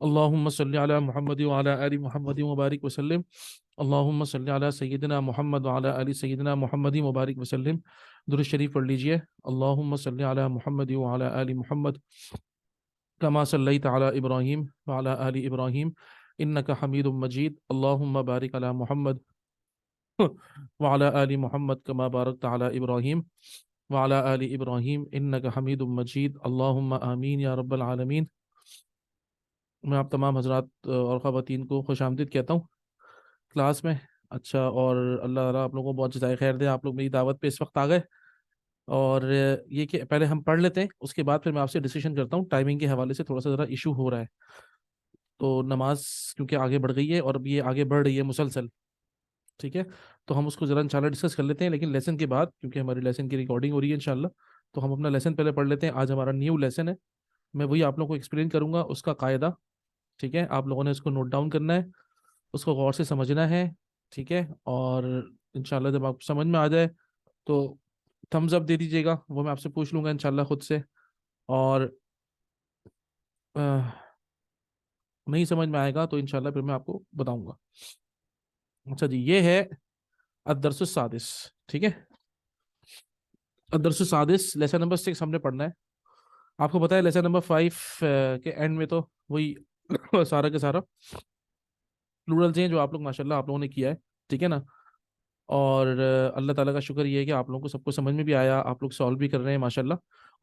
اللهم صل على محمد وعلى آل محمد وبارك وسلم. اللهم صل على سيدنا محمد وعلى آل سيدنا محمد وبارك وسلم. درود شریف پڑھ لیجئے. اللهم صل على محمد وعلى آل محمد كما صليت على إبراهيم وعلى آل إبراهيم إنك حميد مجيد. اللهم بارك على محمد وعلى آل محمد كما باركت على إبراهيم وعلى آل إبراهيم إنك حميد مجيد. اللهم آمين يا رب العالمين. میں آپ تمام حضرات اور خواتین کو خوش آمدید کہتا ہوں کلاس میں. اچھا، اور اللہ تعالیٰ آپ لوگوں کو بہت جزائے خیر دے. آپ لوگ میری دعوت پہ اس وقت آ گئے، اور یہ کہ پہلے ہم پڑھ لیتے ہیں، اس کے بعد پھر میں آپ سے ڈسیشن کرتا ہوں. ٹائمنگ کے حوالے سے تھوڑا سا ذرا ایشو ہو رہا ہے، تو نماز کیونکہ آگے بڑھ گئی ہے اور اب یہ آگے بڑھ رہی ہے مسلسل، ٹھیک ہے، تو ہم اس کو ذرا انشاءاللہ ڈسکس کر لیتے ہیں، لیکن لیسن کے بعد، کیونکہ ہماری لیسن کی ریکارڈنگ ہو رہی ہے انشاءاللہ، تو ہم اپنا لیسن پہلے پڑھ لیتے ہیں. آج ہمارا نیو لیسن ہے، میں وہی آپ لوگوں کو ایکسپلین کروں گا، اس کا قاعدہ، ٹھیک ہے. آپ لوگوں نے اس کو نوٹ ڈاؤن کرنا ہے، اس کو غور سے سمجھنا ہے، ٹھیک ہے. اور انشاءاللہ جب آپ سمجھ میں آ جائے تو تھمز اپ دے دیجیے گا، وہ میں آپ سے پوچھ لوں گا انشاءاللہ خود سے. اور نہیں سمجھ میں آئے گا تو انشاءاللہ پھر میں آپ کو بتاؤں گا. اچھا جی، یہ ہے الدرس السادس، ٹھیک ہے. الدرس السادس لیسن نمبر 6 ہم نے پڑھنا ہے. آپ کو پتا ہے لیسن نمبر 5 کے اینڈ میں تو وہی سارا کے سارا پلورلز ہیں جو آپ لوگ ماشاءاللہ آپ لوگوں نے کیا ہے، ٹھیک ہے نا. اور اللہ تعالیٰ کا شکر یہ ہے کہ آپ لوگوں کو سب کو سمجھ میں بھی آیا، آپ لوگ سالو بھی کر رہے ہیں ماشاءاللہ.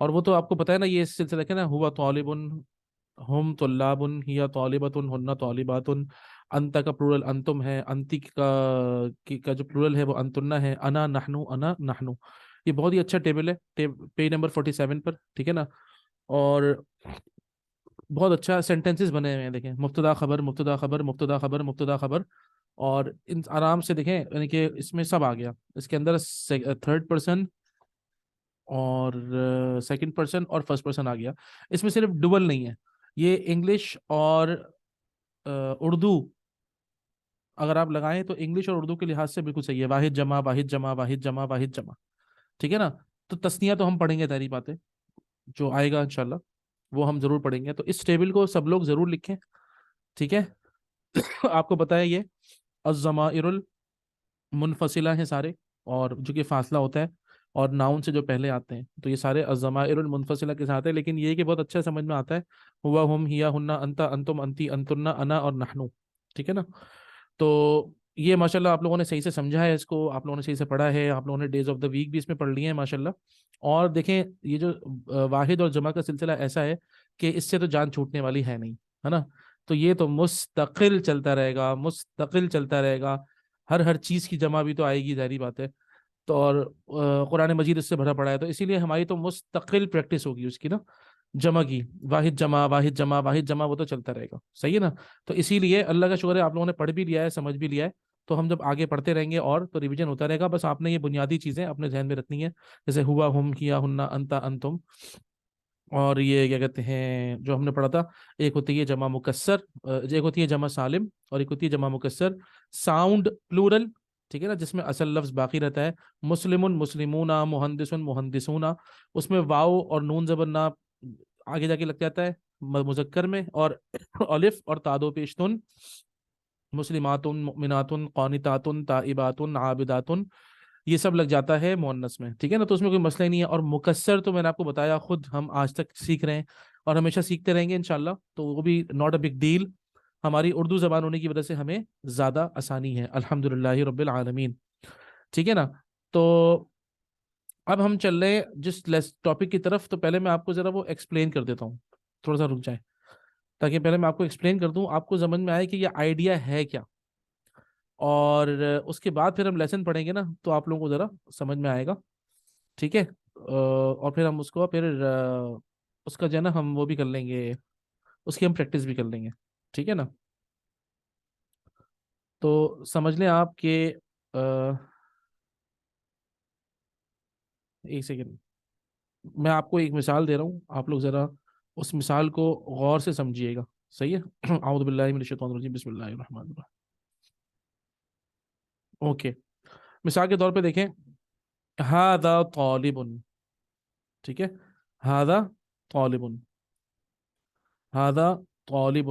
اور وہ تو آپ کو پتہ ہے نا، یہ سلسلہ کہ نا، ہوا طالب، ہم طلاب، ہیا طالبۃ، ہن طالبات، انت کا پلورل انتم ہے، انتی کا جو پلورل ہے وہ انتنا ہے، انا نحنو، انا نحنو. یہ بہت ہی اچھا ٹیبل ہے، پیج نمبر 47 پر، ٹھیک ہے نا. اور بہت اچھا سینٹینسز بنے ہوئے ہیں، دیکھیں، مبتدا خبر مبتدا خبر مبتدا خبر مبتدا خبر. اور ان آرام سے دیکھیں، یعنی کہ اس میں سب آ گیا، اس کے اندر تھرڈ پرسن اور سیکنڈ پرسن اور فرسٹ پرسن آ گیا. اس میں صرف ڈبل نہیں ہے، یہ انگلش اور اردو اگر آپ لگائیں تو انگلش اور اردو کے لحاظ سے بالکل صحیح ہے. واحد جمع واحد جمع واحد جمع واحد جمع، ٹھیک ہے نا. تو تسنیہ تو ہم پڑھیں گے، تحری باتیں جو آئے گا انشاءاللہ وہ ہم ضرور پڑھیں گے. تو اس ٹیبل کو سب لوگ ضرور لکھیں، ٹھیک ہے. آپ کو پتہ ہے یہ الضمائر المنفصلہ ہیں سارے، اور جو کہ فاصلہ ہوتا ہے، اور ناؤن سے جو پہلے آتے ہیں تو یہ سارے الضمائر المنفصلہ کے ساتھ ہے. لیکن یہ کہ بہت اچھا سمجھ میں آتا ہے، ہوا، ہم، ہیا، ہننا، انتا، انتم، انتی، انتنا، انا اور نحنو، ٹھیک ہے نا. تو یہ ماشاءاللہ آپ لوگوں نے صحیح سے سمجھا ہے، اس کو آپ لوگوں نے صحیح سے پڑھا ہے، آپ لوگوں نے ڈیز آف دا ویک بھی اس میں پڑھ لی ہیں ماشاءاللہ. اور دیکھیں، یہ جو واحد اور جمع کا سلسلہ ایسا ہے کہ اس سے تو جان چھوٹنے والی ہے نہیں، ہے نا. تو یہ تو مستقل چلتا رہے گا، مستقل چلتا رہے گا. ہر چیز کی جمع بھی تو آئے گی، ظاہری بات ہے. تو اور قرآن مجید اس سے بھرا پڑا ہے، تو اسی لیے ہماری تو مستقل پریکٹس ہوگی اس کی نا، جمع کی. واحد جمع واحد جمع واحد جمع وہ تو چلتا رہے گا، صحیح ہے نا. تو اسی لیے اللہ کا شکر ہے آپ لوگوں نے پڑھ بھی لیا ہے، سمجھ بھی لیا ہے. تو ہم جب آگے پڑھتے رہیں گے اور تو ریویژن ہوتا رہے گا. بس آپ نے یہ بنیادی چیزیں اپنے ذہن میں رکھنی ہے، جیسے ہوا، ہم، کیا، ہننا، انتا، انتم. اور یہ کیا کہتے ہیں جو ہم نے پڑھا تھا، ایک ہوتی ہے جمع مکسر، ایک ہوتی ہے جمع سالم، اور ایک ہوتی ہے جمع مکسر ساؤنڈ پلورل، ٹھیک ہے نا، جس میں اصل لفظ باقی رہتا ہے. مسلم مہندس مہندسون، اس میں واو اور نون زبر نہ آگے جا کے لگ جاتا ہے مذکر میں، اور الف اور تادو پیشتن، مسلمات مؤمنات قانتات تائبات عابدات، یہ سب لگ جاتا ہے مؤنث میں، ٹھیک ہے نا. تو اس میں کوئی مسئلہ ہی نہیں ہے. اور مکسر تو میں نے آپ کو بتایا، خود ہم آج تک سیکھ رہے ہیں اور ہمیشہ سیکھتے رہیں گے انشاءاللہ. تو وہ بھی ناٹ اے بگ ڈیل، ہماری اردو زبان ہونے کی وجہ سے ہمیں زیادہ آسانی ہے، الحمدللہ رب العالمین، ٹھیک ہے نا. تو اب ہم چل رہے ہیں جس ٹاپک کی طرف. تو پہلے میں آپ کو ذرا وہ ایکسپلین کر دیتا ہوں، تھوڑا سا رک جائیں تاکہ پہلے میں آپ کو ایکسپلین کر دوں، آپ کو سمجھ میں آئے کہ یہ آئیڈیا ہے کیا. اور اس کے بعد پھر ہم لیسن پڑھیں گے نا، تو آپ لوگوں کو ذرا سمجھ میں آئے گا، ٹھیک ہے. اور پھر ہم اس کو پھر اس کا جو ہے نا ہم وہ بھی کر لیں گے، اس کی ہم پریکٹس بھی کر لیں گے، ٹھیک ہے نا. تو سمجھ لیں آپ کہ ایک سیکنڈ، میں آپ کو ایک مثال دے رہا ہوں، آپ لوگ ذرا اس مثال کو غور سے سمجھیے گا، صحیح ہے. اعوذ باللہ من الشیطان الرجیم، بسم اللہ الرحمن الرحیم. اوکے، مثال کے طور پہ دیکھیں، ہذا طالب، ٹھیک ہے، ہذا طالب، ہذا طالب.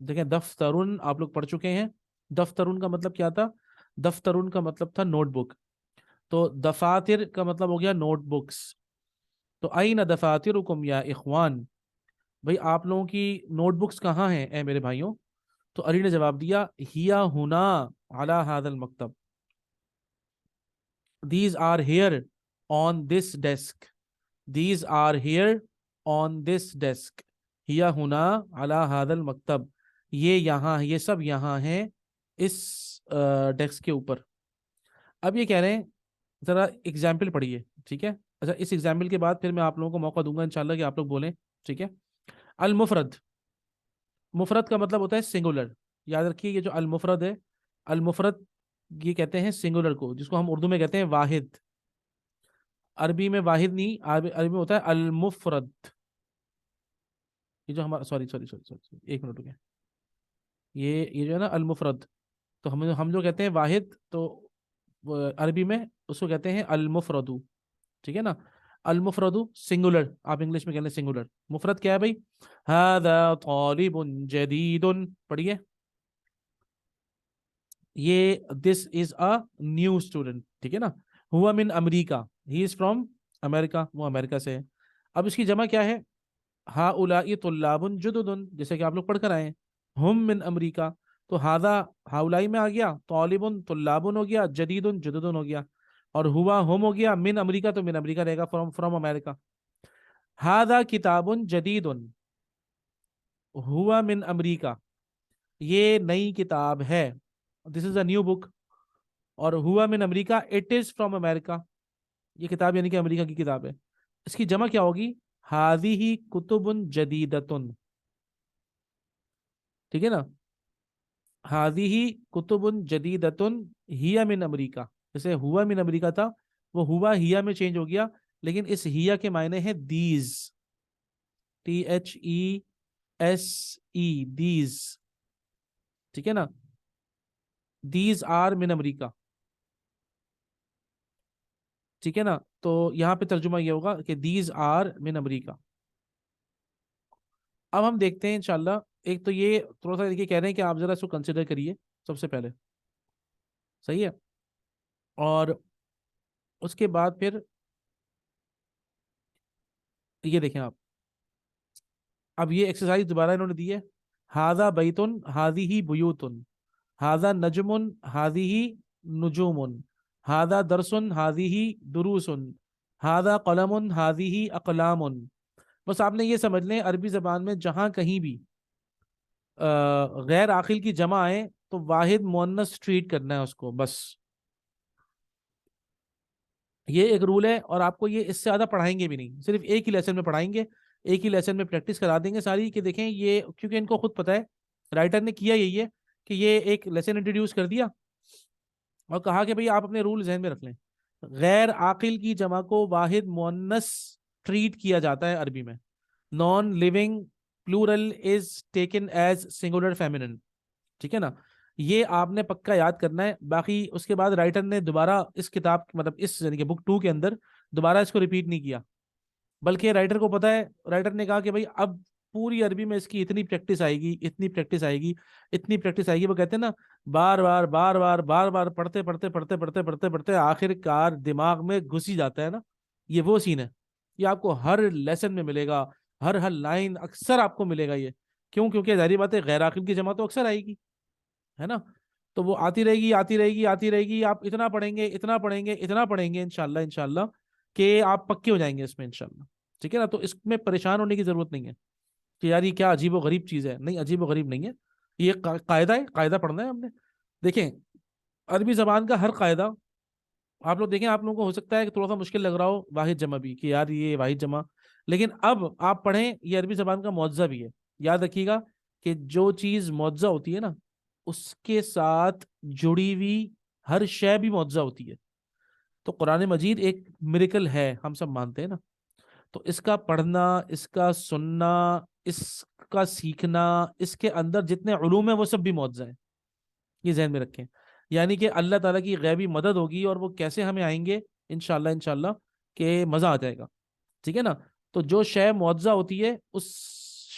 دیکھیں دفترن آپ لوگ پڑھ چکے ہیں. دفترن کا مطلب کیا تھا؟ دفترن کا مطلب تھا نوٹ بک. تو دفاتر کا مطلب ہو گیا نوٹ بکس. تو این دفاترکم یا اخوان، بھائی آپ لوگوں کی نوٹ بکس کہاں ہیں اے میرے بھائیوں؟ تو علی نے جواب دیا ہیا ہونا علی ھذا المکتب، these are here on this desk, these are here on this desk, ہیا ہونا علی ھذا المکتب، یہ یہاں، یہ سب یہاں ہیں اس ڈیسک کے اوپر. اب یہ کہہ رہے ہیں ذرا ایگزامپل پڑھیے، ٹھیک ہے؟ اچھا اس ایگزامپل کے بعد پھر میں آپ لوگوں کو موقع دوں گا انشاءاللہ کہ آپ لوگ بولیں، ٹھیک ہے؟ المفرد، مفرد کا مطلب ہوتا ہے سنگولر. یاد رکھیے یہ جو المفرد ہے، المفرد یہ کہتے ہیں سنگولر کو، جس کو ہم اردو میں کہتے ہیں واحد. عربی میں واحد نہیں، عربی میں ہوتا ہے المفرد. یہ جو ہمارا سوری سوری سوری سوری ایک منٹ رکے، یہ جو ہے نا المفرد، تو ہم جو کہتے ہیں واحد، تو عربی میں اس کو کہتے ہیں المفردو، ٹھیک ہے نا؟ المفردو سنگولر، آپ انگلش میں کہتے ہیں سنگولر. مفرد کیا ہے بھائی؟ هذا طالب جدید، پڑھیے یہ دس از اے نیو اسٹوڈنٹ، ٹھیک ہے نا؟ ہوا من امریکہ، ہی از فرام امریکہ، وہ امریکہ سے ہے. اب اس کی جمع کیا ہے؟ ہؤلاء طلاب جدد، جیسے کہ آپ لوگ پڑھ کر آئے ہیں، ہم من امریکہ، تو ہذا ہؤلاء میں آ گیا، طالب طلاب ہو گیا، جدید جدد ہو گیا، اور ہوا ہم ہو گیا، من امریکہ تو من امریکہ رہے گا، فرام امریکہ. ہذا کتاب جدید، ہوا من امریکہ، یہ نئی کتاب ہے، دس از اے نیو بک. اور ہوا من امریکہ، اٹ از فرام امریکہ، یہ کتاب یعنی کہ امریکہ کی کتاب ہے. اس کی جمع کیا ہوگی؟ ہذہ کتب جدیدۃ، ٹھیک ہے نا؟ ہذہ کتب جدیدۃ ہی من امریکہ، جیسے ہوا من امریکہ تھا وہ ہوا ہیا میں چینج ہو گیا، لیکن اس ہیا کے معنی ہے these, T H E S E, these, ٹھیک ہے نا؟ دیز آر من امریکہ، ٹھیک ہے نا؟ تو یہاں پہ ترجمہ یہ ہوگا کہ دیز آر من امریکہ. اب ہم دیکھتے ہیں انشاءاللہ، ایک تو یہ تھوڑا سا دیکھیے، کہہ رہے ہیں کہ آپ ذرا اس کو کنسیڈر کریے سب سے پہلے، صحیح ہے؟ اور اس کے بعد پھر یہ دیکھیں آپ، اب یہ ایکسرسائز دوبارہ انہوں نے دی ہے. ہاذا بیتن ہذہ بیوتن، ہاذا نجم ہذہ نجوم، ہاذا درس ہذہ دروس، ہاذا قلم ہذہ اقلام. بس آپ نے یہ سمجھ لیں عربی زبان میں جہاں کہیں بھی غیر عاقل کی جمع آئے تو واحد مؤنث ٹریٹ کرنا ہے اس کو، بس یہ ایک رول ہے. اور آپ کو یہ اس سے زیادہ پڑھائیں گے بھی نہیں، صرف ایک ہی لیسن میں پڑھائیں گے، ایک ہی لیسن میں پریکٹس کرا دیں گے ساری، کہ دیکھیں یہ کیونکہ ان کو خود پتہ ہے، رائٹر نے کیا یہی ہے کہ یہ ایک لیسن انٹروڈیوس کر دیا اور کہا کہ بھئی آپ اپنے رول ذہن میں رکھ لیں. غیر عاقل کی جمع کو واحد مؤنث ٹریٹ کیا جاتا ہے عربی میں. Non living plural is taken as singular feminine, ٹھیک ہے نا؟ یہ آپ نے پکا یاد کرنا ہے. باقی اس کے بعد رائٹر نے دوبارہ اس کتاب مطلب اس یعنی کہ بک 2 کے اندر دوبارہ اس کو ریپیٹ نہیں کیا، بلکہ رائٹر کو پتا ہے، رائٹر نے کہا کہ بھائی اب پوری عربی میں اس کی اتنی پریکٹس آئے گی، اتنی پریکٹس آئے گی، اتنی پریکٹس آئے گی. وہ کہتے ہیں نا بار بار بار بار بار بار پڑھتے پڑھتے پڑھتے پڑھتے پڑھتے پڑھتے آخر کار دماغ میں گھس ہی جاتا ہے نا. یہ وہ سین ہے، یہ آپ کو ہر لیسن میں ملے گا، ہر لائن اکثر آپ کو ملے گا. یہ کیوں؟ کیونکہ ظاہری بات ہے غیر عاقل کی جمع تو اکثر آئے گی، ہے نا؟ تو وہ آتی رہے گی آتی رہے گی آتی رہے گی. آپ اتنا پڑھیں گے اتنا پڑھیں گے اتنا پڑھیں گے انشاءاللہ انشاءاللہ کہ آپ پکے ہو جائیں گے اس میں انشاءاللہ، ٹھیک ہے نا؟ تو اس میں پریشان ہونے کی ضرورت نہیں ہے کہ یار یہ کیا عجیب و غریب چیز ہے. نہیں، عجیب و غریب نہیں ہے، یہ قاعدہ ہے، قاعدہ پڑھنا ہے ہم نے. دیکھیں عربی زبان کا ہر قاعدہ آپ لوگ دیکھیں، آپ لوگوں کو ہو سکتا ہے کہ تھوڑا سا مشکل لگ رہا ہو واحد جمع بھی، کہ یار یہ واحد جمع، لیکن اب آپ پڑھیں یہ عربی زبان کا معجزہ بھی ہے. یاد رکھیے گا کہ جو چیز معجزہ ہوتی ہے نا اس کے ساتھ جڑی ہوئی ہر شے بھی معجزہ ہوتی ہے. تو قرآن مجید ایک میریکل ہے، ہم سب مانتے ہیں نا. تو اس کا پڑھنا، اس کا سننا، اس کا سیکھنا، اس کے اندر جتنے علوم ہیں وہ سب بھی معجزہ ہیں، یہ ذہن میں رکھیں. یعنی کہ اللہ تعالیٰ کی غیبی مدد ہوگی، اور وہ کیسے ہمیں آئیں گے انشاءاللہ انشاءاللہ کہ مزہ آ جائے گا، ٹھیک ہے نا؟ تو جو شے معجزہ ہوتی ہے اس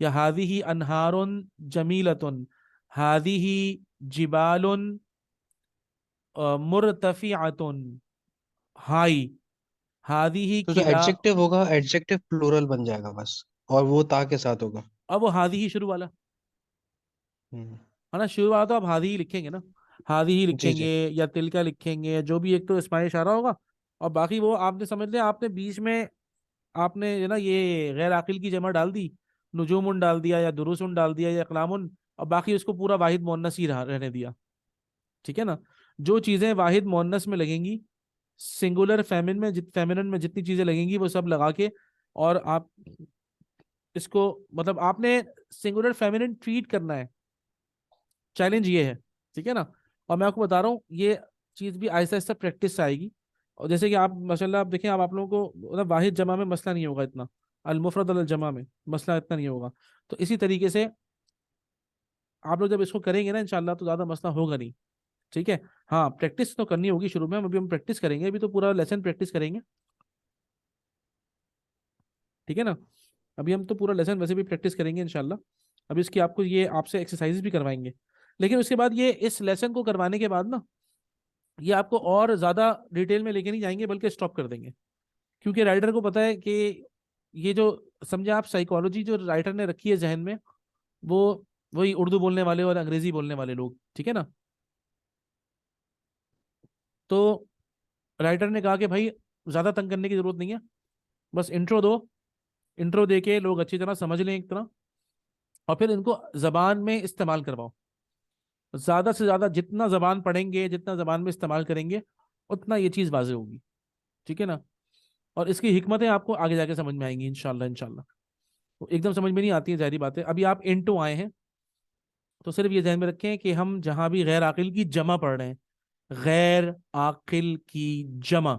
یا ہادی انہارن جمیلتن، ہادی جبالن مرتفعتن ہائی، ہادی تو جو کلا. ایڈجیکٹو ہوگا ایڈجیکٹو پلورل بن جائے گا بس، اور وہ تا کے ساتھ ہوگا. اب وہ ہادی شروع والا ہوں، ہے نا، شروع والا تو آپ ہادی ہی لکھیں گے نا، ہادی ہی جی لکھیں جی. گے یا تل کا لکھیں گے، جو بھی ایک تو اسماعیل اشارہ ہوگا، اور باقی وہ آپ نے سمجھ لیا، آپ نے بیچ میں آپ نے جو نا یہ غیر عاقل کی جمع ڈال دی، نجومن ڈال دیا یا دروسن ڈال دیا یا اقلامن، اور باقی اس کو پورا واحد مؤنث ہی رہنے دیا. ٹھیک ہے نا. جو چیزیں واحد مؤنث میں لگیں گی، سنگولر فیمنن میں جتنی چیزیں لگیں گی وہ سب لگا کے، اور آپ اس کو مطلب آپ نے سنگولر فیمنن ٹریٹ کرنا ہے. چیلنج یہ ہے. ٹھیک ہے نا. اور میں آپ کو بتا رہا ہوں یہ چیز بھی آہستہ آہستہ پریکٹس سے آئے گی. اور جیسے کہ آپ ماشاء اللہ آپ دیکھیں، آپ لوگوں کو مطلب واحد جمع میں مسئلہ نہیں ہوگا اتنا، المفرد الجمع میں مسئلہ اتنا نہیں ہوگا. تو اسی طریقے سے آپ لوگ جب اس کو کریں گے نا انشاءاللہ تو زیادہ مسئلہ ہوگا نہیں. ٹھیک ہے. ہاں پریکٹس تو کرنی ہوگی شروع میں، ابھی ہم پریکٹس کریں گے، ابھی تو پورا لیسن پریکٹس کریں گے. ٹھیک ہے نا. ابھی ہم تو پورا لیسن ویسے بھی پریکٹس کریں گے انشاءاللہ. ابھی اس کی آپ کو یہ آپ سے ایکسرسائز بھی کروائیں گے، لیکن اس کے بعد یہ اس لیسن کو کروانے کے بعد نا یہ آپ کو اور زیادہ ڈیٹیل میں لے کے نہیں جائیں گے بلکہ اسٹاپ کر دیں گے. کیونکہ رائٹر کو پتا ہے کہ یہ جو سمجھے آپ سائیکالوجی جو رائٹر نے رکھی ہے ذہن میں، وہ وہی اردو بولنے والے اور انگریزی بولنے والے لوگ. ٹھیک ہے نا. تو رائٹر نے کہا کہ بھائی زیادہ تنگ کرنے کی ضرورت نہیں ہے، بس انٹرو دو، انٹرو دے کے لوگ اچھی طرح سمجھ لیں ایک طرح، اور پھر ان کو زبان میں استعمال کرواؤ. زیادہ سے زیادہ جتنا زبان پڑھیں گے، جتنا زبان میں استعمال کریں گے، اتنا یہ چیز واضح ہوگی. ٹھیک ہے نا. اور اس کی حکمتیں آپ کو آگے جا کے سمجھ میں آئیں گی انشاءاللہ. انشاءاللہ تو ایک دم سمجھ میں نہیں آتی ہے ظاہری بات ہے. ابھی آپ انٹو آئے ہیں تو صرف یہ ذہن میں رکھیں کہ ہم جہاں بھی غیر عاقل کی جمع پڑھ رہے ہیں، غیر عاقل کی جمع،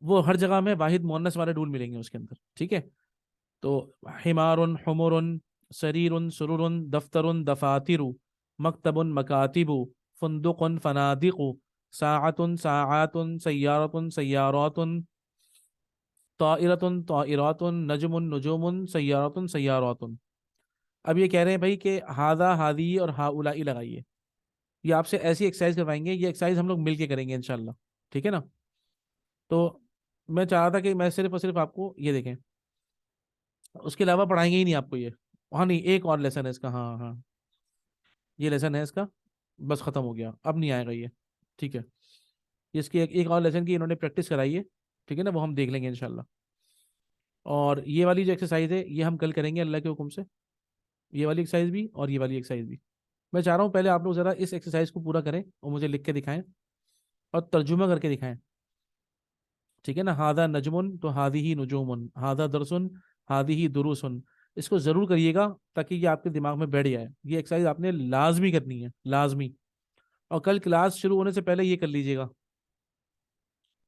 وہ ہر جگہ میں واحد مؤنث والے رول ملیں گے اس کے اندر. ٹھیک ہے. تو حمار حمر، سریر سرور، دفتر دفاتر، مکتب مکاتب، فندق فنادق، ساعت ساعات، سیارت سیارات، طائرۃ طائرات، نجم نجوم، سیارت سیارات. اب یہ کہہ رہے ہیں بھائی کہ ہاذا ہادی اور ہاؤلائی لگائیے. یہ آپ سے ایسی ایکسرسائز کروائیں گے، یہ ایکسرسائز ہم لوگ مل کے کریں گے انشاءاللہ. ٹھیک ہے نا. تو میں چاہ رہا تھا کہ میں صرف اور صرف آپ کو یہ دیکھیں، اس کے علاوہ پڑھائیں گے ہی نہیں آپ کو یہ. ہاں نہیں، ایک اور لیسن ہے اس کا. ہاں ہاں یہ لیسن ہے اس کا، بس ختم ہو گیا، اب نہیں آئے گا یہ. ٹھیک ہے. اس کی ایک اور لیسن کی انہوں نے پریکٹس کرائی ہے. ٹھیک ہے نا. وہ ہم دیکھ لیں گے انشاءاللہ. اور یہ والی جو ایکسرسائز ہے یہ ہم کل کریں گے اللہ کے حکم سے. یہ والی ایکسرسائز بھی اور یہ والی ایکسرسائز بھی. میں چاہ رہا ہوں پہلے آپ لوگ ذرا اس ایکسرسائز کو پورا کریں اور مجھے لکھ کے دکھائیں اور ترجمہ کر کے دکھائیں. ٹھیک ہے نا. ہادہ نجمن تو ہادی ہی نجومن، ہادہ درسن ہادی ہی دروسن. اس کو ضرور کریے گا تاکہ یہ آپ کے دماغ میں بیٹھ جائے. یہ ایکسرسائز آپ نے لازمی کرنی ہے، لازمی. اور کل کلاس شروع ہونے سے پہلے یہ کر لیجیے گا.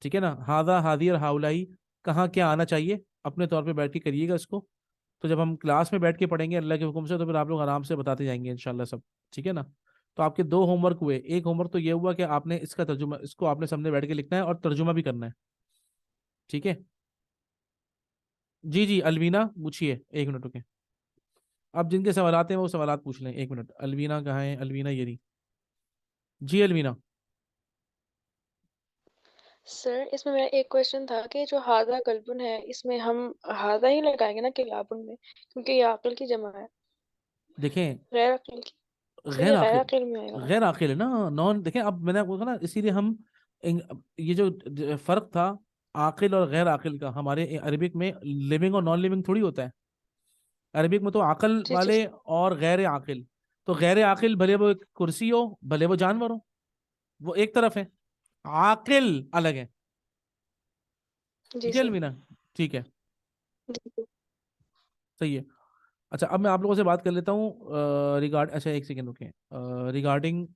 ٹھیک ہے نا. ہادہ ہادی اور ہاؤلائی کہاں کیا آنا چاہیے اپنے طور پہ بیٹھ کے کریے گا اس کو. تو جب ہم کلاس میں بیٹھ کے پڑھیں گے اللہ کے حکم سے تو پھر آپ لوگ آرام سے بتاتے جائیں گے انشاءاللہ سب. ٹھیک ہے نا. تو آپ کے دو ہوم ورک ہوئے. ایک ہوم ورک تو یہ ہوا کہ آپ نے اس کا ترجمہ، اس کو آپ نے سامنے بیٹھ کے لکھنا ہے اور ترجمہ بھی کرنا ہے. ٹھیک ہے. جی جی الوینا پوچھیے، ایک منٹ رکیں. اب جن کے سوالات ہیں وہ سوالات پوچھ لیں. ایک منٹ. الوینا کہاں ہے؟ الوینا یہ رہی. جی الوینا. سر اس میں میرا ایک کوشچن تھا کہ جو ہادہ قلبن ہے، اس میں ہم ہادہ ہی لگائیں گے نا کہ لابن میں، کیونکہ یہ عقل کی جمع ہے، دیکھیں غیر عقل کی. سر غیر یہ غیر عاقل، عقل میں آئے گا. غیر عاقل ہے نا. نان دیکھیں اب میں نے آپ کو کہا نا، اسی لیے ہم یہ جو فرق تھا عاقل اور غیر عاقل کا ہمارے عربک میں، لیونگ اور نان لیونگ تھوڑی ہوتا ہے. عربک میں تو عقل جی جی والے اور غیر عاقل. تو غیر عاقل بھلے وہ ایک کرسی ہو، بھلے وہ جانور ہو، وہ ایک طرف ہے. عاقل الگ ہے. جی ٹھیک ہے سر. المینا. ٹھیک ہے. جی جی. صحیح ہے. اچھا اب میں آپ لوگوں سے بات کر لیتا ہوں ریگارڈ، اچھا ایک سیکنڈ رکیں. ریگارڈنگ